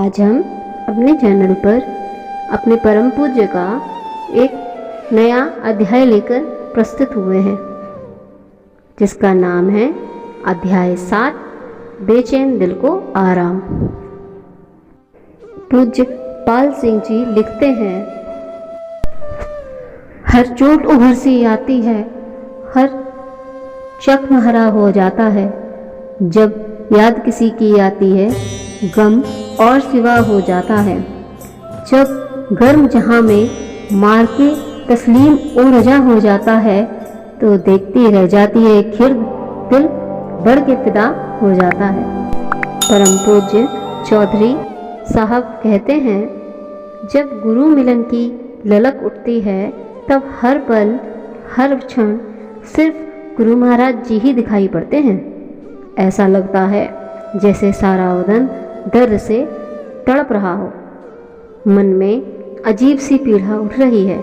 आज हम अपने चैनल पर अपने परम पूज्य का एक नया अध्याय लेकर प्रस्तुत हुए हैं, जिसका नाम है अध्याय 7 बेचैन दिल को आराम। पूज्य पाल सिंह जी लिखते हैं, हर चोट उभर सी आती है, हर जख्म हरा हो जाता है। जब याद किसी की आती है, गम और सिवा हो जाता है। जब गर्म जहां में मार के तस्लीम और रजा हो जाता है, तो देखती रह जाती है खिर्द, दिल बढ़ के फिदा हो जाता है। परम पूज्य चौधरी साहब कहते हैं, जब गुरु मिलन की ललक उठती है, तब हर पल हर क्षण सिर्फ गुरु महाराज जी ही दिखाई पड़ते हैं। ऐसा लगता है जैसे सारा बदन दर्द से तड़प रहा हो। मन में अजीब सी पीड़ा उठ रही है।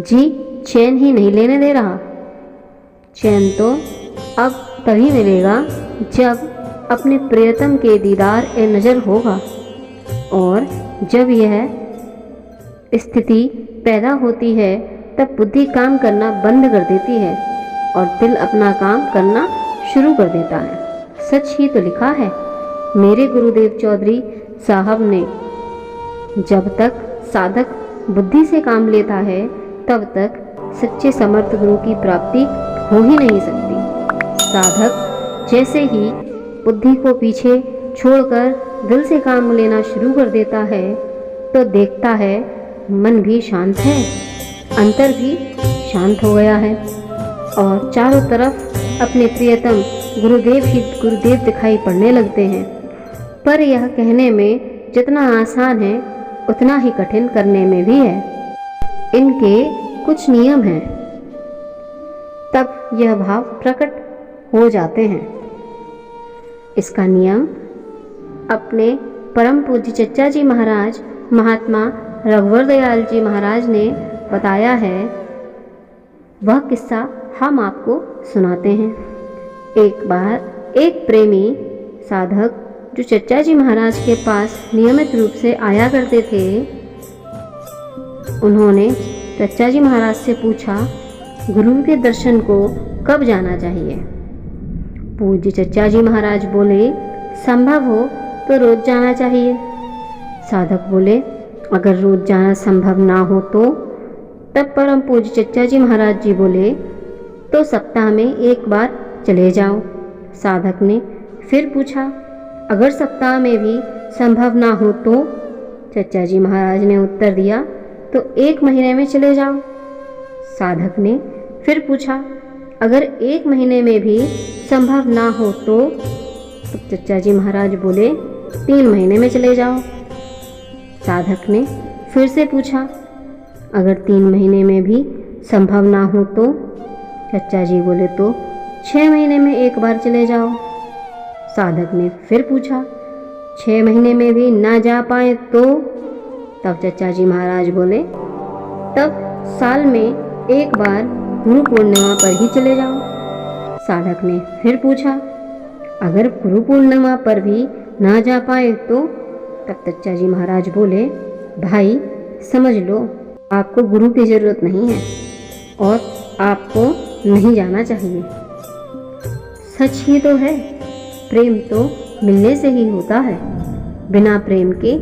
जी चैन ही नहीं लेने दे रहा। चैन तो अब तभी मिलेगा जब अपने प्रियतम के दीदार ए नज़र होगा, और जब यह स्थिति पैदा होती है, तब बुद्धि काम करना बंद कर देती है और दिल अपना काम करना शुरू कर देता है। सच ही तो लिखा है मेरे गुरुदेव चौधरी साहब ने, जब तक साधक बुद्धि से काम लेता है, तब तक सच्चे समर्थ गुरु की प्राप्ति हो ही नहीं सकती। साधक जैसे ही बुद्धि को पीछे छोड़कर दिल से काम लेना शुरू कर देता है, तो देखता है मन भी शांत है, अंतर भी शांत हो गया है, और चारों तरफ अपने प्रियतम गुरुदेव ही गुरुदेव दिखाई पड़ने लगते हैं। पर यह कहने में जितना आसान है, उतना ही कठिन करने में भी है। इनके कुछ नियम हैं, तब यह भाव प्रकट हो जाते हैं। इसका नियम अपने परम पूज्य चच्चा जी महाराज महात्मा रघुवर दयाल जी महाराज ने बताया है। वह किस्सा हम आपको सुनाते हैं। एक बार एक प्रेमी साधक जो चच्चा जी महाराज के पास नियमित रूप से आया करते थे, उन्होंने चच्चा जी महाराज से पूछा, गुरु के दर्शन को कब जाना चाहिए? पूज्य चच्चा जी महाराज बोले, संभव हो तो रोज जाना चाहिए। साधक बोले, अगर रोज जाना संभव ना हो तो? तब परम पूज्य चच्चा जी महाराज जी बोले, तो सप्ताह में एक बार चले जाओ। साधक ने फिर पूछा, अगर सप्ताह में भी संभव ना हो तो? चच्चा जी महाराज ने उत्तर दिया, तो 1 महीने में चले जाओ। साधक ने फिर पूछा, अगर 1 महीने में भी संभव ना हो तो? चच्चा जी महाराज बोले, 3 महीने में चले जाओ। साधक ने फिर से पूछा, अगर 3 महीने में भी संभव ना हो तो? चच्चा जी बोले, तो 6 महीने में एक बार चले जाओ। साधक ने फिर पूछा, 6 महीने में भी ना जा पाए तो? तब चच्चा जी महाराज बोले, तब साल में एक बार गुरु पूर्णिमा पर ही चले जाओ। साधक ने फिर पूछा, अगर गुरु पूर्णिमा पर भी ना जा पाए तो? तब चच्चा जी महाराज बोले, भाई समझ लो, आपको गुरु की जरूरत नहीं है और आपको नहीं जाना चाहिए। सच ही तो है, प्रेम तो मिलने से ही होता है। बिना प्रेम के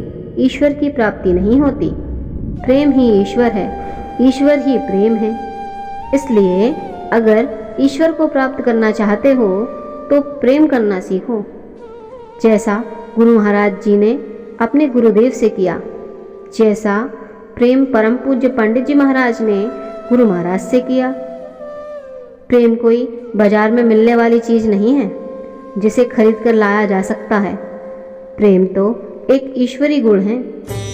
ईश्वर की प्राप्ति नहीं होती। प्रेम ही ईश्वर है, ईश्वर ही प्रेम है। इसलिए अगर ईश्वर को प्राप्त करना चाहते हो, तो प्रेम करना सीखो, जैसा गुरु महाराज जी ने अपने गुरुदेव से किया, जैसा प्रेम परम पूज्य पंडित जी महाराज ने गुरु महाराज से किया। प्रेम कोई बाजार में मिलने वाली चीज़ नहीं है जिसे खरीद कर लाया जा सकता है। प्रेम तो एक ईश्वरी गुण है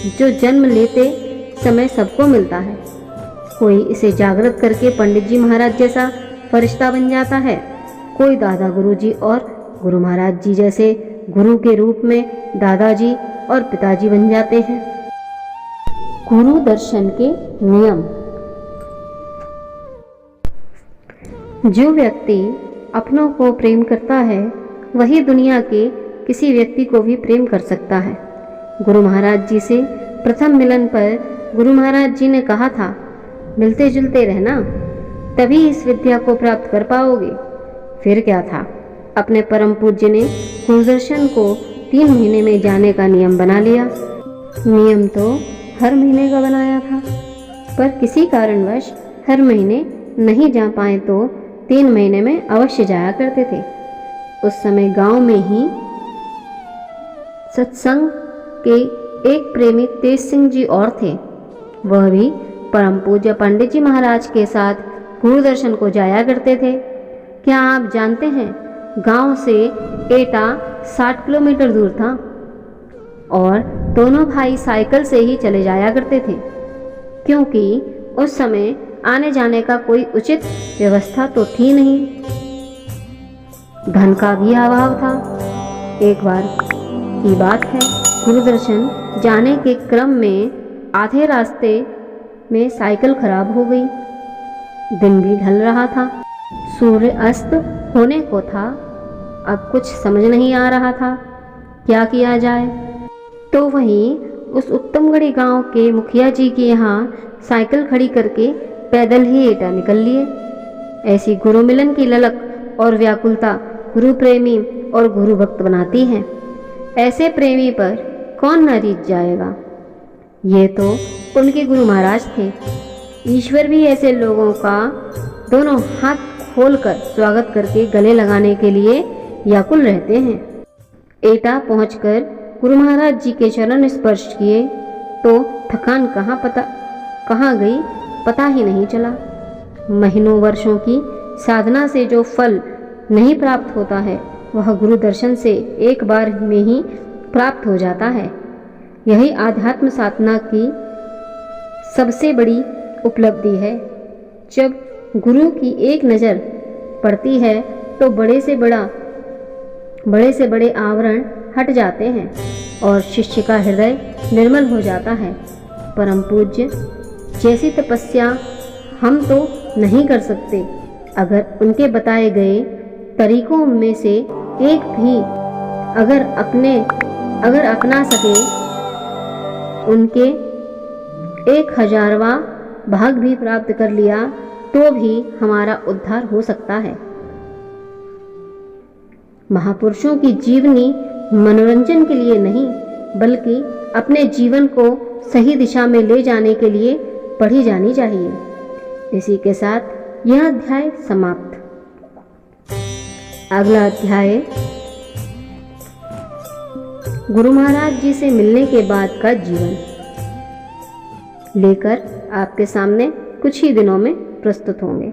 जो जन्म लेते समय सबको मिलता है। कोई इसे जागृत करके पंडित जी महाराज जैसा फरिश्ता बन जाता है, कोई दादा गुरु जी और गुरु महाराज जी जैसे गुरु के रूप में दादाजी और पिताजी बन जाते हैं। गुरु दर्शन के नियम। जो व्यक्ति अपनों को प्रेम करता है, वही दुनिया के किसी व्यक्ति को भी प्रेम कर सकता है। गुरु महाराज जी से प्रथम मिलन पर गुरु महाराज जी ने कहा था, मिलते जुलते रहना, तभी इस विद्या को प्राप्त कर पाओगे। फिर क्या था, अपने परम पूज्य ने गुरुदर्शन को 3 महीने में जाने का नियम बना लिया। नियम तो हर महीने का बनाया था, पर किसी कारणवश हर महीने नहीं जा पाए तो 3 महीने में अवश्य जाया करते थे। उस समय गांव में ही सत्संग के एक प्रेमी तेज सिंह जी और थे। वह भी परम पूज्य पंडित जी महाराज के साथ गुरुदर्शन को जाया करते थे। क्या आप जानते हैं, गांव से एटा 60 किलोमीटर दूर था और दोनों भाई साइकिल से ही चले जाया करते थे, क्योंकि उस समय आने जाने का कोई उचित व्यवस्था तो थी नहीं। धन का भी अभाव था। एक बार की बात है, गुरुदर्शन जाने के क्रम में आधे रास्ते में साइकिल खराब हो गई। दिन भी ढल रहा था, सूर्य अस्त होने को था। अब कुछ समझ नहीं आ रहा था क्या किया जाए। तो वहीं उस उत्तमगढ़ी गांव के मुखिया जी के यहाँ साइकिल खड़ी करके पैदल ही एटा निकल लिए। ऐसी गुरु मिलन की ललक और व्याकुलता गुरु प्रेमी और गुरु भक्त बनाती हैं। ऐसे प्रेमी पर कौन न रीझ जाएगा। ये तो उनके गुरु महाराज थे। ईश्वर भी ऐसे लोगों का दोनों हाथ खोलकर स्वागत करके गले लगाने के लिए व्याकुल रहते हैं। एटा पहुंचकर गुरु महाराज जी के चरण स्पर्श किए तो थकान कहाँ गई पता ही नहीं चला। महीनों वर्षों की साधना से जो फल नहीं प्राप्त होता है, वह गुरु दर्शन से एक बार में ही प्राप्त हो जाता है। यही आध्यात्म साधना की सबसे बड़ी उपलब्धि है। जब गुरु की एक नज़र पड़ती है तो बड़े से बड़े आवरण हट जाते हैं और शिष्य का हृदय निर्मल हो जाता है। परम पूज्य जैसी तपस्या हम तो नहीं कर सकते, अगर उनके बताए गए तरीकों में से एक भी अगर अपना सके, उनके 1000वां भाग भी प्राप्त कर लिया तो भी हमारा उद्धार हो सकता है। महापुरुषों की जीवनी मनोरंजन के लिए नहीं, बल्कि अपने जीवन को सही दिशा में ले जाने के लिए पढ़ी जानी चाहिए। इसी के साथ यह अध्याय समाप्त। अगला अध्याय गुरु महाराज जी से मिलने के बाद का जीवन लेकर आपके सामने कुछ ही दिनों में प्रस्तुत होंगे।